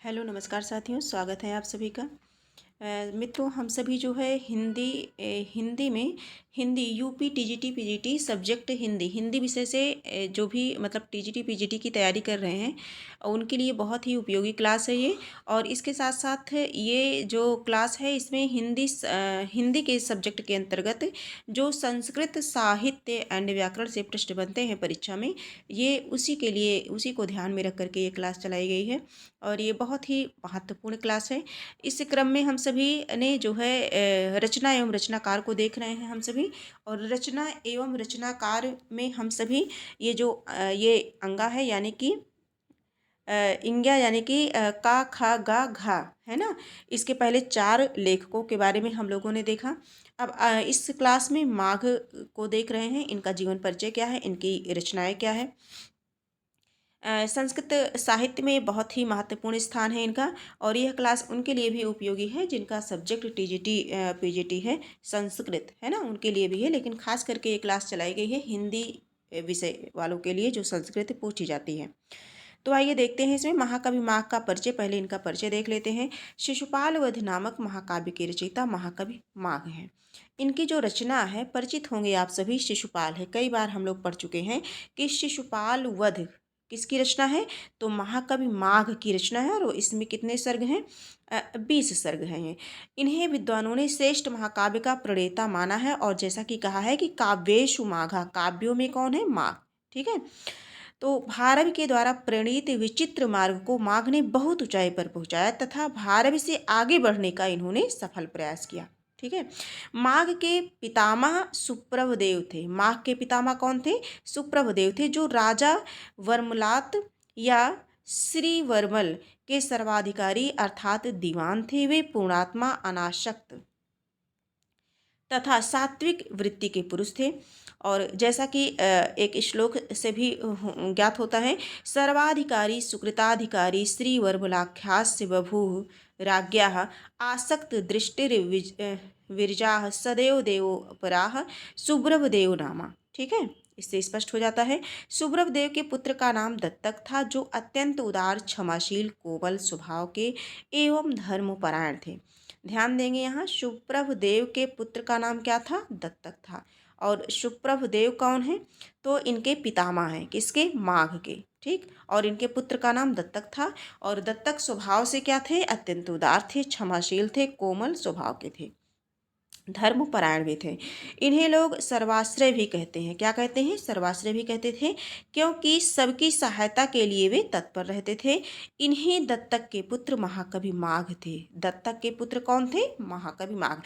Hello नमस्कार साथियों, स्वागत है आप सभी का। मित्रों, हम सभी जो है हिंदी में Hindi UP TGT PGT subject Hindi Hindi विषय से जो भी मतलब टीजीटी पीजीटी की तैयारी कर रहे हैं उनके लिए बहुत ही उपयोगी क्लास है ये। और इसके साथ साथ ये जो क्लास है इसमें हिंदी के सब्जेक्ट के अंतर्गत जो संस्कृत साहित्य एंड व्याकरण से प्रश्न बनते हैं परीक्षा में, ये उसी को ध्यान में रख करके ये क्लास चलाई गई है और ये बहुत ही महत्वपूर्ण क्लास है। इस क्रम में हम सभी ने जो है रचना एवं रचनाकार को देख रहे हैं हम सभी। और रचना एवं रचनाकार में हम सभी ये अंगा है यानी कि इंग्या यानी कि का खा गा घा, है ना। इसके पहले 4 लेखकों के बारे में हम लोगों ने देखा। अब इस क्लास में माघ को देख रहे हैं, इनका जीवन परिचय क्या है, इनकी रचनाएं क्या है। संस्कृत साहित्य में बहुत ही महत्वपूर्ण स्थान है इनका। और यह क्लास उनके लिए भी उपयोगी है जिनका सब्जेक्ट टीजीटी पीजीटी है, संस्कृत, है ना, उनके लिए भी है। लेकिन खास करके ये क्लास चलाई गई है हिंदी विषय वालों के लिए जो संस्कृत पूछी जाती है। तो आइए देखते हैं इसमें महाकवि माघ का परिचय। पहले इनका परिचय देख लेते हैं। शिशुपाल वध नामक महाकाव्य के रचयिता महाकवि माघ हैं। इनकी जो रचना है, परिचित होंगे आप सभी, शिशुपाल है। कई बार हम लोग पढ़ चुके हैं कि शिशुपाल वध किसकी रचना है, तो महाकवि माघ की रचना है। और इसमें कितने सर्ग हैं, 20 सर्ग हैं ये। इन्हें विद्वानों ने श्रेष्ठ महाकाव्य का प्रणेता माना है। और जैसा कि कहा है कि काव्येषु माघा, काव्यों में कौन है, माघ। ठीक है। तो भारवी के द्वारा प्रणीत विचित्र मार्ग को माघ ने बहुत ऊंचाई पर पहुंचाया तथा भारवी से आगे बढ़ने का इन्होंने सफल प्रयास किया। ठीक है। माघ के पितामह सुप्रभदेव थे। माघ के पितामह कौन थे, सुप्रभदेव थे, जो राजा वर्मलात या श्री वर्मल के सर्वाधिकारी अर्थात दीवान थे। वे पूर्णात्मा, अनासक्त तथा सात्विक वृत्ति के पुरुष थे। और जैसा कि एक श्लोक से भी ज्ञात होता है, सर्वाधिकारी सुकृताधिकारी श्री वर्मलाख्यास्य बभूव राज्ञाः आसक्त विरजाः सदैव देवो पराः सुब्रभदेव नामा। ठीक है, इससे स्पष्ट हो जाता है। सुब्रभदेव के पुत्र का नाम दत्तक था, जो अत्यंत उदार, क्षमाशील, कोमल स्वभाव के एवं धर्मपरायण थे। ध्यान देंगे यहाँ, सुप्रभदेव के पुत्र का नाम क्या था, दत्तक था। और सुप्रभदेव कौन है, तो इनके पितामह हैं, किसके, माघ के। ठीक। और इनके पुत्र का नाम दत्तक था। और दत्तक स्वभाव से क्या थे, अत्यंत उदार थे, क्षमाशील थे, कोमल स्वभाव के थे, धर्मपरायण भी थे। इन्हें लोग सर्वाश्रय भी कहते हैं। क्या कहते हैं, सर्वाश्रय भी कहते थे, क्योंकि सबकी सहायता के लिए वे तत्पर रहते थे। इन्हीं दत्तक के पुत्र महाकवि माघ थे। दत्तक के पुत्र कौन थे, महाकवि माघ।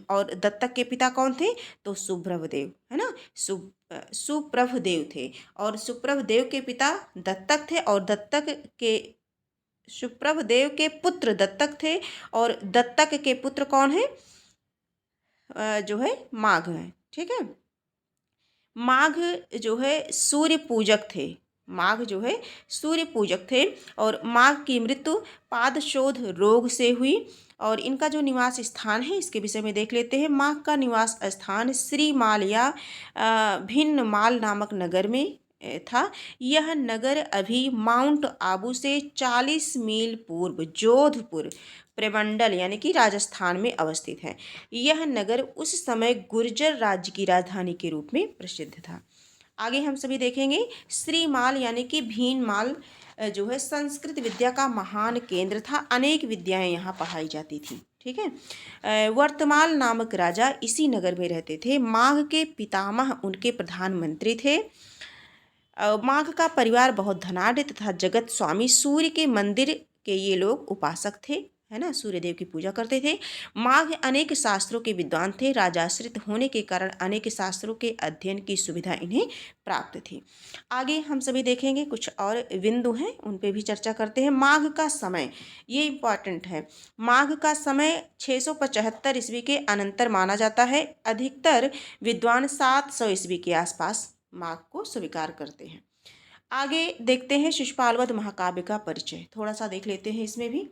और दत्तक के पिता कौन थे, तो सुप्रभदेव, है ना। सुप्रभदेव थे। और सुप्रभदेव के पिता दत्तक थे। और सुप्रभदेव के पुत्र दत्तक थे। और दत्तक के पुत्र कौन है, जो है माघ है। ठीक है। माघ जो है सूर्य पूजक थे। माघ जो है सूर्य पूजक थे। और माघ की मृत्यु पादशोध रोग से हुई। और इनका जो निवास स्थान है इसके विषय में देख लेते हैं। माघ का निवास स्थान श्रीमाल या भिन्न माल नामक नगर में था। यह नगर अभी माउंट आबू से 40 मील पूर्व जोधपुर प्रमंडल यानी कि राजस्थान में अवस्थित है। यह नगर उस समय गुर्जर राज्य की राजधानी के रूप में प्रसिद्ध था। आगे हम सभी देखेंगे, श्रीमाल यानी कि भीनमाल जो है संस्कृत विद्या का महान केंद्र था। अनेक विद्याएं यहाँ पढ़ाई जाती थी। ठीक है। वर्तमान नामक राजा इसी नगर में रहते थे। माघ के पितामह उनके प्रधानमंत्री थे। माघ का परिवार बहुत धनाढ्य तथा जगत स्वामी सूर्य के मंदिर के ये लोग उपासक थे, है ना, सूर्यदेव की पूजा करते थे। माघ अनेक शास्त्रों के विद्वान थे। राजाश्रित होने के कारण अनेक शास्त्रों के अध्ययन की सुविधा इन्हें प्राप्त थी। आगे हम सभी देखेंगे, कुछ और बिंदु हैं उन पे भी चर्चा करते हैं। माघ का समय, ये इम्पॉर्टेंट है। माघ का समय 675 ईस्वी के अनंतर माना जाता है। अधिकतर विद्वान 700 ईस्वी के आसपास माघ को स्वीकार करते हैं। आगे देखते हैं शिशुपाल वध महाकाव्य का परिचय, थोड़ा सा देख लेते हैं इसमें भी।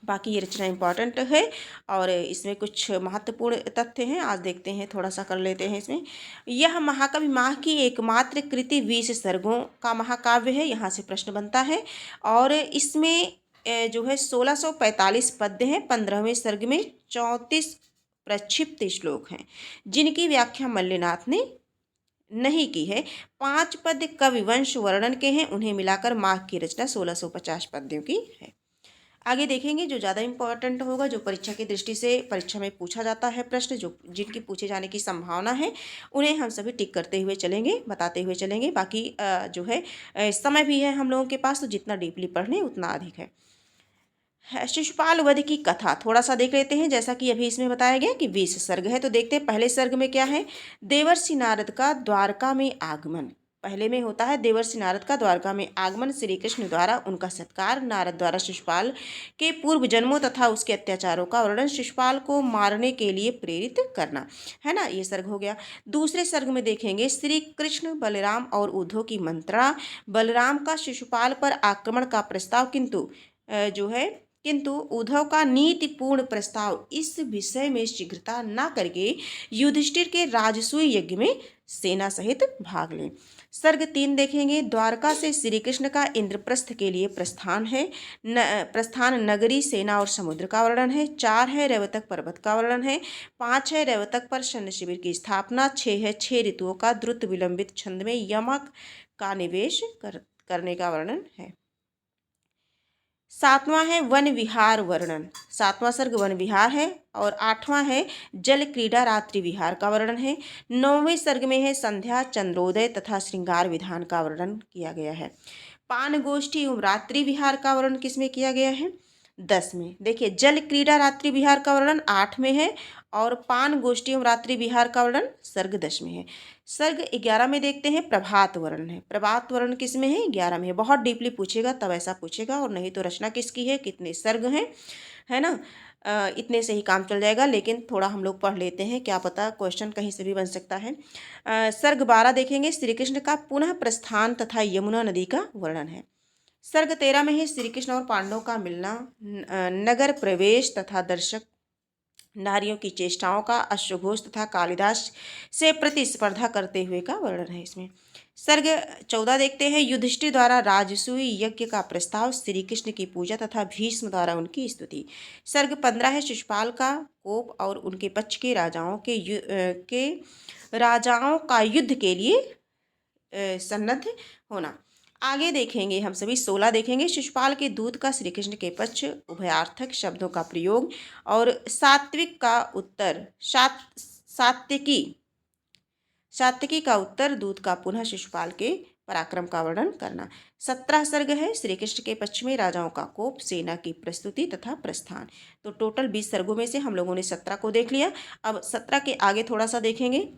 बाकी ये रचना इम्पॉर्टेंट है और इसमें कुछ महत्वपूर्ण तथ्य हैं, आज देखते हैं, थोड़ा सा कर लेते हैं इसमें। यह महाकवि माह की एकमात्र कृति 20 सर्गों का महाकाव्य है, यहाँ से प्रश्न बनता है। और इसमें जो है 1645 पद्य हैं, 15वें सर्ग में 34 प्रक्षिप्त श्लोक हैं, जिनकी व्याख्या मल्लिनाथ ने नहीं की है। 5 पद्य कविवंश वर्णन के हैं, उन्हें मिलाकर माह की रचना 1650 पद्यों की है। आगे देखेंगे जो ज़्यादा इम्पोर्टेंट होगा, जो परीक्षा की दृष्टि से परीक्षा में पूछा जाता है प्रश्न, जो जिनकी पूछे जाने की संभावना है, उन्हें हम सभी टिक करते हुए चलेंगे, बताते हुए चलेंगे। बाकी जो है समय भी है हम लोगों के पास, तो जितना डीपली पढ़ लें उतना अधिक है। शिशुपाल वध की कथा थोड़ा सा देख लेते हैं, जैसा कि अभी इसमें बताया गया कि 20 सर्ग है। तो देखते हैं पहले सर्ग में क्या है। देवर्षि नारद का द्वारका में आगमन, पहले में होता है देवर्षि नारद का द्वारका में आगमन, श्री कृष्ण द्वारा उनका सत्कार, नारद द्वारा शिशुपाल के पूर्व जन्मों तथा उसके अत्याचारों का वर्णन, शिशुपाल को मारने के लिए प्रेरित करना, है ना, ये सर्ग हो गया। दूसरे सर्ग में देखेंगे श्री कृष्ण, बलराम और उद्धव की मंत्रणा, बलराम का शिशुपाल पर आक्रमण का प्रस्ताव, किंतु उद्धव का नीतिपूर्ण प्रस्ताव, इस विषय में शीघ्रता न करके युधिष्ठिर के राजसूय यज्ञ में सेना सहित भाग लें। सर्ग 3 देखेंगे, द्वारका से श्री कृष्ण का इंद्रप्रस्थ के लिए प्रस्थान है। प्रस्थान नगरी, सेना और समुद्र का वर्णन है। 4 है रेवतक पर्वत का वर्णन है। 5 है रेवतक पर सैन्य शिविर की स्थापना। 6 है 6 ऋतुओं का द्रुत विलंबित छंद में यमक का निवेश करने का वर्णन है। 7वां है वन विहार वर्णन, 7वां सर्ग वन विहार है। और 8वां है जल क्रीड़ा रात्रि विहार का वर्णन है। 9वें सर्ग में है संध्या, चंद्रोदय तथा श्रृंगार विधान का वर्णन किया गया है। पान गोष्ठी एवं रात्रि विहार का वर्णन किसमें किया गया है, 10 में। देखिए जल क्रीड़ा रात्रि विहार का वर्णन 8 में है और पान गोष्ठी एवं रात्रि विहार का वर्णन सर्ग 10 में है। सर्ग 11 में देखते हैं प्रभात वर्णन है। प्रभात वर्णन किस में है, 11 में है। बहुत डीपली पूछेगा तब ऐसा पूछेगा, और नहीं तो रचना किसकी है, कितने सर्ग हैं, है ना। इतने से ही काम चल जाएगा, लेकिन थोड़ा हम लोग पढ़ लेते हैं, क्या पता क्वेश्चन कहीं से भी बन सकता है। सर्ग 12 देखेंगे, श्री कृष्ण का पुनः प्रस्थान तथा यमुना नदी का वर्णन है। सर्ग 13 में है श्री कृष्ण और पांडवों का मिलना, नगर प्रवेश तथा दर्शक नारियों की चेष्टाओं का, अश्वघोष तथा कालिदास से प्रतिस्पर्धा करते हुए का वर्णन है इसमें। सर्ग 14 देखते हैं, युधिष्ठिर द्वारा राजसूय यज्ञ का प्रस्ताव, श्री कृष्ण की पूजा तथा भीष्म द्वारा उनकी स्तुति। सर्ग 15 है शिशुपाल का कोप और उनके पक्ष के राजाओं का युद्ध के लिए सन्नद्ध होना। आगे देखेंगे हम सभी 16 देखेंगे, शिशुपाल के दूत का श्री कृष्ण के पक्ष, उभयार्थक शब्दों का प्रयोग और सात्विक का उत्तर, सात्विकी का उत्तर, दूत का पुनः शिशुपाल के पराक्रम का वर्णन करना। 17 सर्ग है श्री कृष्ण के पक्ष में राजाओं का कोप, सेना की प्रस्तुति तथा प्रस्थान। तो टोटल 20 सर्गों में से हम लोगों ने 17 को देख लिया। अब 17 के आगे थोड़ा सा देखेंगे,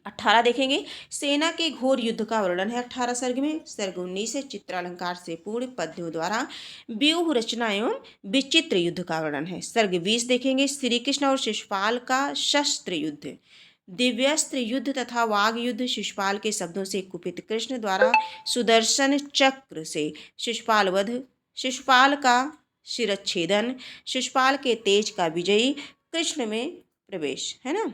18 देखेंगे, सेना के घोर युद्ध का वर्णन है 18 सर्ग में। सर्ग 19 है चित्रालंकार से पूर्ण पद्यों द्वारा व्यूह रचना एवं विचित्र युद्ध का वर्णन है। सर्ग 20 देखेंगे, श्री कृष्ण और शिशुपाल का शस्त्र युद्ध, दिव्यास्त्र युद्ध तथा वाग युद्ध, शिशुपाल के शब्दों से कुपित कृष्ण द्वारा सुदर्शन चक्र से शिशुपाल वध, शिशुपाल का शिरच्छेदन, शिशुपाल के तेज का विजयी, कृष्ण में प्रवेश, है ना।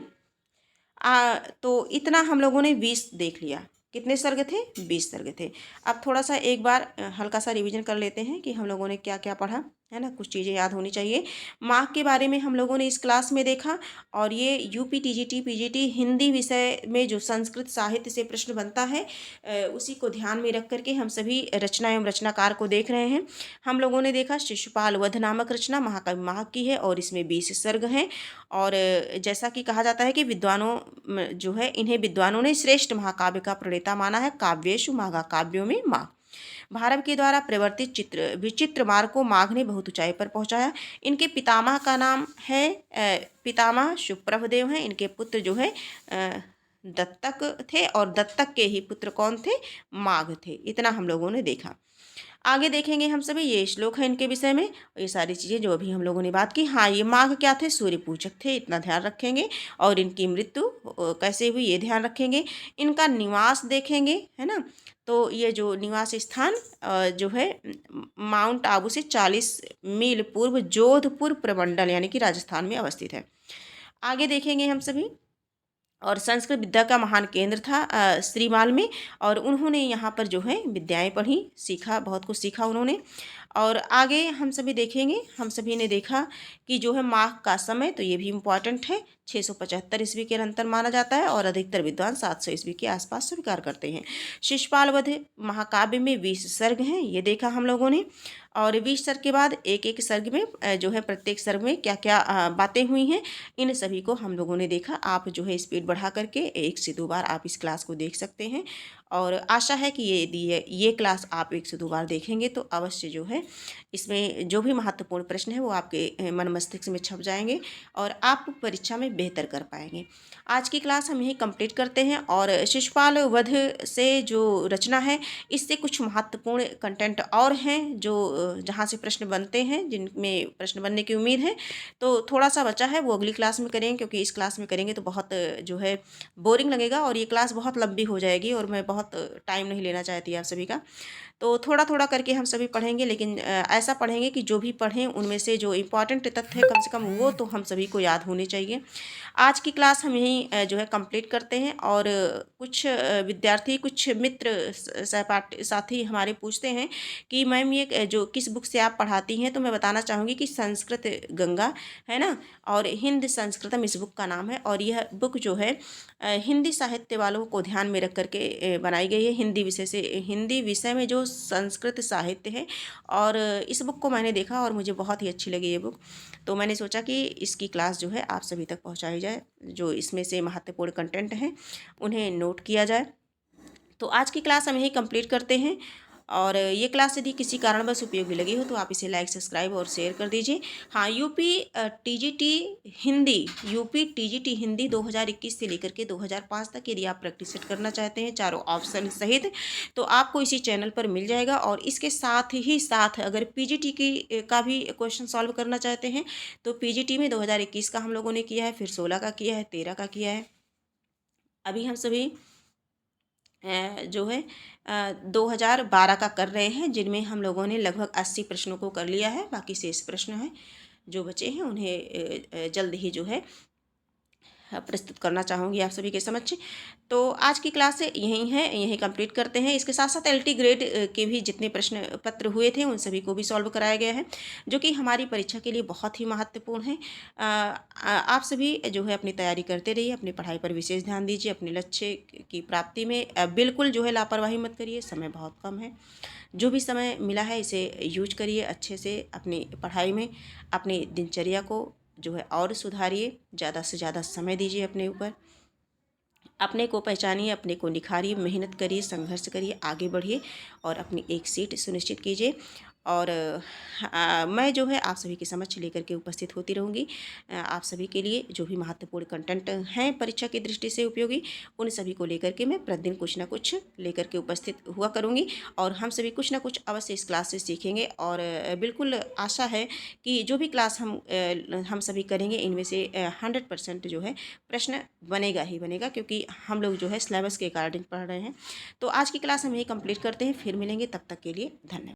तो इतना हम लोगों ने 20 देख लिया। कितने सर्ग थे, 20 सर्ग थे। अब थोड़ा सा एक बार हल्का सा रिवीजन कर लेते हैं कि हम लोगों ने क्या क्या पढ़ा, है ना, कुछ चीज़ें याद होनी चाहिए। माह के बारे में हम लोगों ने इस क्लास में देखा, और ये यूपी टीजीटी पीजीटी हिंदी विषय में जो संस्कृत साहित्य से प्रश्न बनता है, उसी को ध्यान में रख करके हम सभी रचना एवं रचनाकार को देख रहे हैं। हम लोगों ने देखा शिशुपाल वध नामक रचना महाकवि माह की है और इसमें 20 सर्ग हैं। और जैसा कि कहा जाता है कि इन्हें विद्वानों ने श्रेष्ठ महाकाव्य का प्रणेता माना है। काव्येषु महाकाव्यों में माघ, भारत के द्वारा प्रवर्तित विचित्र मार्ग को माघ ने बहुत ऊंचाई पर पहुंचाया। इनके पितामह का नाम है पितामह सुप्रभदेव हैं। इनके पुत्र जो है दत्तक थे, और दत्तक के ही पुत्र कौन थे, माघ थे। इतना हम लोगों ने देखा। आगे देखेंगे हम सभी, ये श्लोक है इनके विषय में, ये सारी चीज़ें जो अभी हम लोगों ने बात की। हाँ, ये माघ क्या थे, सूर्य पूजक थे, इतना ध्यान रखेंगे। और इनकी मृत्यु कैसे हुई ये ध्यान रखेंगे। इनका निवास देखेंगे, है ना। तो ये जो निवास स्थान जो है माउंट आबू से 40 मील पूर्व जोधपुर प्रमंडल यानी कि राजस्थान में अवस्थित है। आगे देखेंगे हम सभी। और संस्कृत विद्या का महान केंद्र था श्रीमाल में, और उन्होंने यहाँ पर जो है विद्याएं पढ़ी, सीखा, बहुत कुछ सीखा उन्होंने। और आगे हम सभी देखेंगे, हम सभी ने देखा कि जो है माह का समय, तो ये भी इम्पॉर्टेंट है, 675 ईस्वी के अंतर माना जाता है और अधिकतर विद्वान 700 ईस्वी के आसपास स्वीकार करते हैं। शिशुपाल वध महाकाव्य में 20 सर्ग हैं, ये देखा हम लोगों ने। और 20 सर्ग के बाद एक एक सर्ग में जो है प्रत्येक सर्ग में क्या क्या बातें हुई हैं, इन सभी को हम लोगों ने देखा। आप जो है स्पीड बढ़ा करके 1 से 2 बार आप इस क्लास को देख सकते हैं, और आशा है कि ये क्लास आप 1 से 2 बार देखेंगे तो अवश्य जो है इसमें जो भी महत्वपूर्ण प्रश्न है वो आपके मन मस्तिष्क में छप जाएंगे और आप परीक्षा में बेहतर कर पाएंगे। आज की क्लास हम यही कंप्लीट करते हैं। और शिशुपाल वध से जो रचना है, इससे कुछ महत्वपूर्ण कंटेंट और हैं जो जहाँ से प्रश्न बनते हैं, जिनमें प्रश्न बनने की उम्मीद है। तो थोड़ा सा बचा है, वो अगली क्लास में करेंगे, क्योंकि इस क्लास में करेंगे तो बहुत जो है बोरिंग लगेगा और ये क्लास बहुत लंबी हो जाएगी और मैं बहुत टाइम नहीं लेना चाहती आप सभी का। तो थोड़ा थोड़ा करके हम सभी पढ़ेंगे, लेकिन ऐसा पढ़ेंगे कि जो भी पढ़ें उनमें से जो इम्पॉर्टेंट तथ्य है कम से कम वो तो हम सभी को याद होने चाहिए। आज की क्लास हम यहीं जो है कंप्लीट करते हैं। और कुछ विद्यार्थी, कुछ मित्र, सहपाठी साथी हमारे पूछते हैं कि मैम ये जो किस बुक से आप पढ़ाती हैं, तो मैं बताना चाहूँगी कि संस्कृत गंगा है ना, और हिंद संस्कृतम इस बुक का नाम है। और यह बुक जो है हिंदी साहित्य वालों को ध्यान में रख करके बनाई गई है, हिंदी विषय से, हिंदी विषय में जो संस्कृत साहित्य है। और इस बुक को मैंने देखा और मुझे बहुत ही अच्छी लगी ये बुक, तो मैंने सोचा कि इसकी क्लास जो है आप सभी तक पहुंचाई जाए, जो इसमें से महत्वपूर्ण कंटेंट हैं उन्हें नोट किया जाए। तो आज की क्लास हम यही कंप्लीट करते हैं। और ये क्लास यदि किसी कारणवश उपयोगी लगी हो तो आप इसे लाइक, सब्सक्राइब और शेयर कर दीजिए। हाँ, यूपी टीजीटी हिंदी 2021 से लेकर के 2005 तक यदि आप प्रैक्टिस सेट करना चाहते हैं चारों ऑप्शन सहित, तो आपको इसी चैनल पर मिल जाएगा। और इसके साथ ही साथ अगर पीजीटी की का भी क्वेश्चन सॉल्व करना चाहते हैं तो पीजीटी में 2021 का हम लोगों ने किया है, फिर 16 का किया है, 13 का किया है। अभी हम सभी जो है 2012 का कर रहे हैं, जिनमें हम लोगों ने लगभग 80 प्रश्नों को कर लिया है। बाकी शेष प्रश्न हैं जो बचे हैं उन्हें जल्द ही जो है प्रस्तुत करना चाहूँगी आप सभी के समक्ष। तो आज की क्लास यही है, यही कंप्लीट करते हैं। इसके साथ साथ एलटी ग्रेड के भी जितने प्रश्न पत्र हुए थे उन सभी को भी सॉल्व कराया गया है, जो कि हमारी परीक्षा के लिए बहुत ही महत्वपूर्ण है। आप सभी जो है अपनी तैयारी करते रहिए, अपनी पढ़ाई पर विशेष ध्यान दीजिए, अपने लक्ष्य की प्राप्ति में बिल्कुल जो है लापरवाही मत करिए। समय बहुत कम है, जो भी समय मिला है इसे यूज करिए अच्छे से अपनी पढ़ाई में। अपनी दिनचर्या को जो है और सुधारिए, ज़्यादा से ज़्यादा समय दीजिए अपने ऊपर, अपने को पहचानिए, अपने को निखारिए, मेहनत करिए, संघर्ष करिए, आगे बढ़िए और अपनी एक सीट सुनिश्चित कीजिए। और मैं जो है आप सभी के समक्ष लेकर के उपस्थित होती रहूँगी। आप सभी के लिए जो भी महत्वपूर्ण कंटेंट हैं परीक्षा की दृष्टि से उपयोगी, उन सभी को लेकर के मैं प्रतिदिन कुछ ना कुछ लेकर के उपस्थित हुआ करूँगी। और हम सभी कुछ ना कुछ अवश्य इस क्लास से सीखेंगे। और बिल्कुल आशा है कि जो भी क्लास हम सभी करेंगे इनमें से 100% जो है प्रश्न बनेगा ही बनेगा, क्योंकि हम लोग जो है सिलेबस के अकॉर्डिंग पढ़ रहे हैं। तो आज की क्लास हम यही कंप्लीट करते हैं, फिर मिलेंगे, तब तक के लिए धन्यवाद।